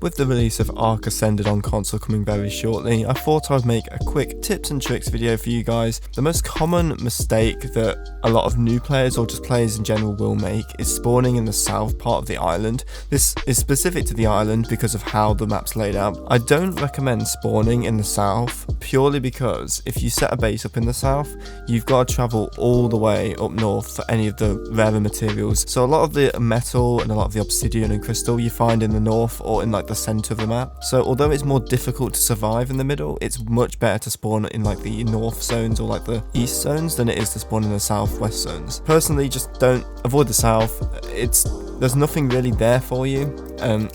With the release of ARK Ascended on console coming very shortly, I thought I'd make a quick tips and tricks video for you guys. The most common mistake that a lot of new players or just players in general will make is spawning in the south part of the island. This is specific to the island because of how the map's laid out. I don't recommend spawning in the south purely because if you set a base up in the south, you've got to travel all the way up north for any of the rarer materials. So a lot of the metal and a lot of the obsidian and crystal you find in the north or in like the center of the map. So although it's more difficult to survive in the middle, it's much better to spawn in like the north zones or like the east zones than it is to spawn in the southwest zones. Personally, just don't avoid the south. There's nothing really there for you.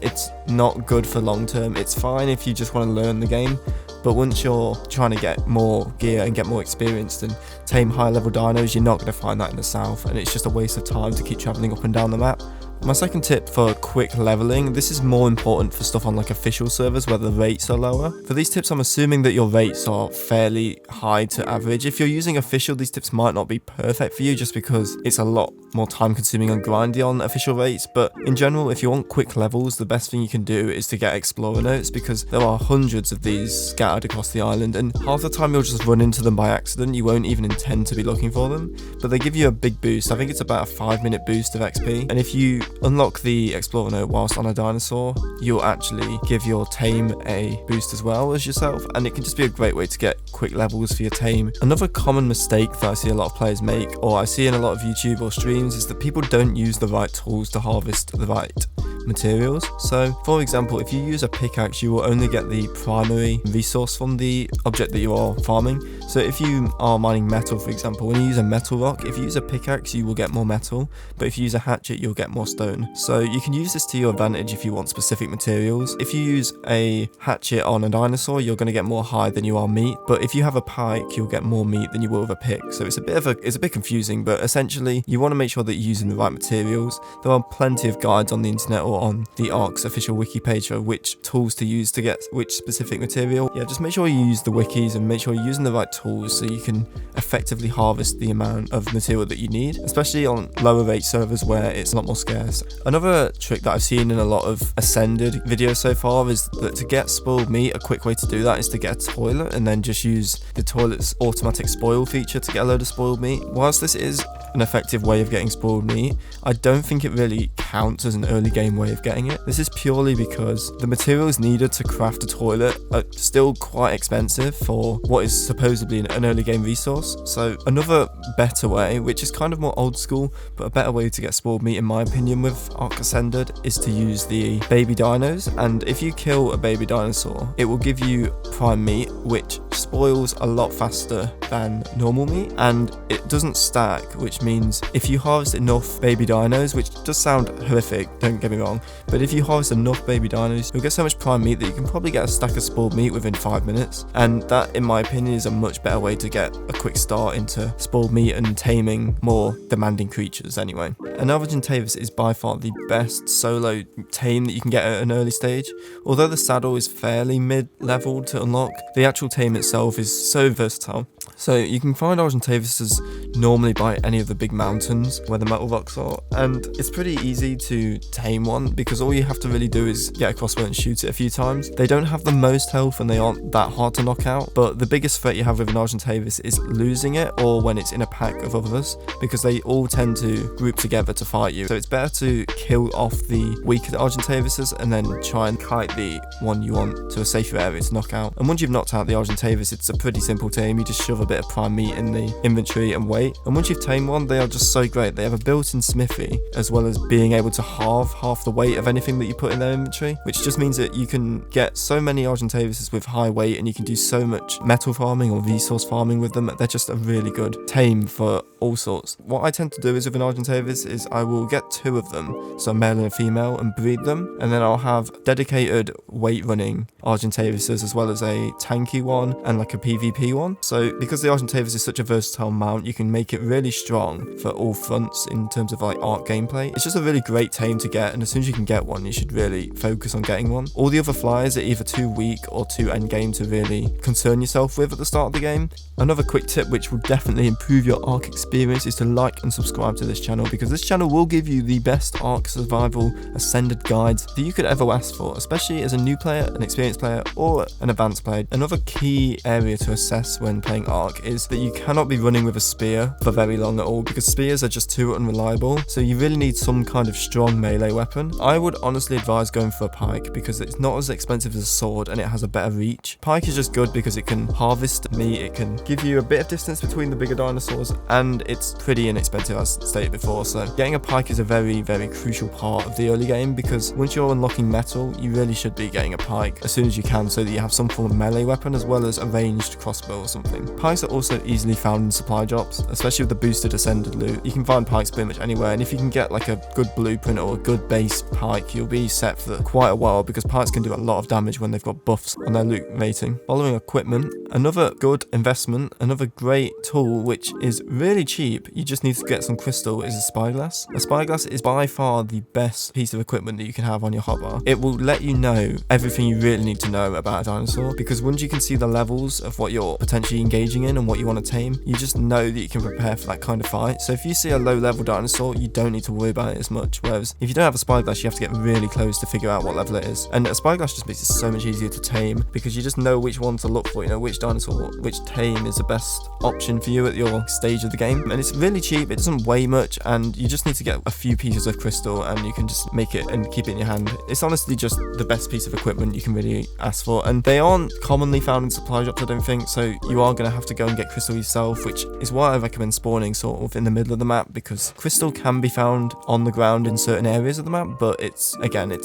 It's not good for long term. It's fine if you just want to learn the game, but once you're trying to get more gear and get more experienced and tame high level dinos, you're not going to find that in the south, and it's just a waste of time to keep traveling up and down the map. My second tip for quick leveling, this is more important for stuff on like official servers where the rates are lower. For these tips, I'm assuming that your rates are fairly high to average. If you're using official, these tips might not be perfect for you just because it's a lot more time consuming and grindy on official rates. But in general, if you want quick levels, the best thing you can do is to get explorer notes, because there are hundreds of these scattered across the island, and half the time you'll just run into them by accident. You won't even intend to be looking for them, but they give you a big boost. I think it's about a 5-minute boost of XP, and if you unlock the explorer note whilst on a dinosaur, you'll actually give your tame a boost as well as yourself, and it can just be a great way to get quick levels for your tame. Another common mistake that I see a lot of players make, or I see in a lot of YouTube or streams, is that people don't use the right tools to harvest the right materials. So for example, if you use a pickaxe, you will only get the primary resource from the object that you are farming. So if you are mining metal, for example, when you use a metal rock, if you use a pickaxe, you will get more metal, but if you use a hatchet, you'll get more stone. So you can use this to your advantage if you want specific materials. If you use a hatchet on a dinosaur, you're going to get more hide than you are meat, but if you have a pike, you'll get more meat than you will with a pick. So it's a bit confusing, but essentially you want to make sure that you're using the right materials. There are plenty of guides on the internet or on the ARK's official wiki page for which tools to use to get which specific material. Yeah, just make sure you use the wikis and make sure you're using the right tools so you can effectively harvest the amount of material that you need, especially on lower rate servers where it's a lot more scarce. Another trick that I've seen in a lot of Ascended videos so far is that to get spoiled meat, a quick way to do that is to get a toilet and then just use the toilet's automatic spoil feature to get a load of spoiled meat. Whilst this is an effective way of getting spoiled meat, I don't think it really counts as an early game way of getting it. This is purely because the materials needed to craft a toilet are still quite expensive for what is supposedly an early game resource. So another better way, which is kind of more old school, but a better way to get spoiled meat in my opinion with ARK Ascended, is to use the baby dinos. And if you kill a baby dinosaur, it will give you prime meat, which spoils a lot faster than normal meat, and it doesn't stack, which means if you harvest enough baby dinos, which does sound horrific, don't get me wrong, but if you harvest enough baby dinos, you'll get so much prime meat that you can probably get a stack of spoiled meat within 5 minutes, and that in my opinion is a much better way to get a quick start into spoiled meat and taming more demanding creatures anyway. And Argentavis is by far the best solo tame that you can get at an early stage. Although the saddle is fairly mid-level to unlock, the actual tame itself is so versatile. So you can find Argentavises normally by any of the big mountains where the metal rocks are, and it's pretty easy to tame one because all you have to really do is get a crossbow and shoot it a few times. They don't have the most health and they aren't that hard to knock out, but the biggest threat you have with an Argentavis is losing it or when it's in a pack of others, because they all tend to group together to fight you. So it's better to kill off the weaker Argentavises and then try and kite the one you want to a safer area to knock out. And once you've knocked out the Argentavis, it's a pretty simple tame. You just shove a bit of prime meat in the inventory and wait. And once you've tamed one, they are just so great. They have a built-in smithy, as well as being able to halve half the weight of anything that you put in their inventory, which just means that you can get so many Argentavises with high weight and you can do so much metal farming or resource farming with them. They're just a really good tame for all sorts. What I tend to do is with an Argentavis is I will get 2 of them, so a male and a female, and breed them, and then I'll have dedicated weight running Argentavises as well as a tanky one and like a PvP one. So because the Argentavis is such a versatile mount, you can make it really strong for all fronts in terms of like ARK gameplay. It's just a really great tame to get, and as soon as you can get one, you should really focus on getting one. All the other flyers are either too weak or too endgame to really concern yourself with at the start of the game. Another quick tip which will definitely improve your ARK experience is to like and subscribe to this channel, because this channel will give you the best ARK Survival Ascended guides that you could ever ask for, especially as a new player, an experienced player, or an advanced player. Another key area to assess when playing ARK is that you cannot be running with a spear for very long at all, because spears are just too unreliable, so you really need some kind of strong melee weapon. I would honestly advise going for a pike, because it's not as expensive as a sword and it has a better reach. Pike is just good because it can harvest meat, it can give you a bit of distance between the bigger dinosaurs, and it's pretty inexpensive as stated before. So getting a pike is a very crucial part of the early game, because once you're unlocking metal, you really should be getting a pike as soon as you can, so that you have some form of melee weapon as well as a ranged crossbow or something. Pikes are also easily found in supply drops, especially with the boosted ascended loot. You can find pikes pretty much anywhere, and if you can get like a good blueprint or a good base pike, you'll be set for quite a while, because pikes can do a lot of damage when they've got buffs on their loot rating. Following equipment, another good investment, another great tool which is really cheap, you just need to get some crystal, is a spyglass. A spyglass is by far the best piece of equipment that you can have on your hotbar. It will let you know everything you really need to know about a dinosaur, because once you can see the levels of what you're potentially engaging in and what you want to tame, you just know that you can prepare for that kind of fight. So if you see a low level dinosaur, you don't need to worry about it as much, whereas if you don't have a spyglass, you have to get really close to figure out what level it is. And a spyglass just makes it so much easier to tame, because you just know which one to look for, you know which dinosaur, which tame is the best option for you at your stage of the game. And it's really cheap, it doesn't weigh much, and you just need to get a few pieces of crystal and you can just make it and keep it in your hand. It's honestly just the best piece of equipment you can really ask for, and they aren't commonly found in supply drops, I don't think, so you are going to have to go and get crystal yourself, which is why I recommend spawning sort of in the middle of the map, because crystal can be found on the ground in certain areas of the map, but it's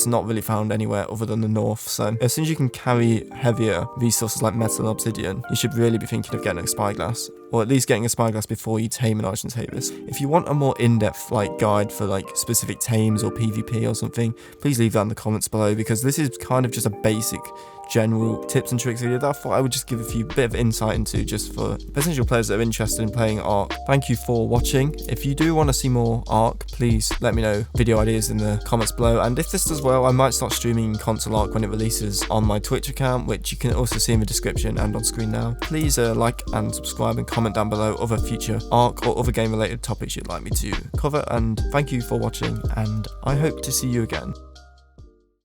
not really found anywhere other than the north. So as soon as you can carry heavier resources like metal and obsidian, you should really be thinking of getting a spyglass, or at least getting a spyglass before you tame an Argentavis. If you want a more in-depth like guide for like specific tames or PvP or something, please leave that in the comments below, because this is kind of just a basic general tips and tricks video that I thought I would just give a few bit of insight into, just for potential players that are interested in playing ARK. Thank you for watching. If you do want to see more ARK, please let me know video ideas in the comments below, and if this does well, I might start streaming console ARK when it releases on my Twitch account, which you can also see in the description and on screen now. Please like and subscribe and comment down below other future ARK or other game related topics you'd like me to cover, and thank you for watching, and I hope to see you again.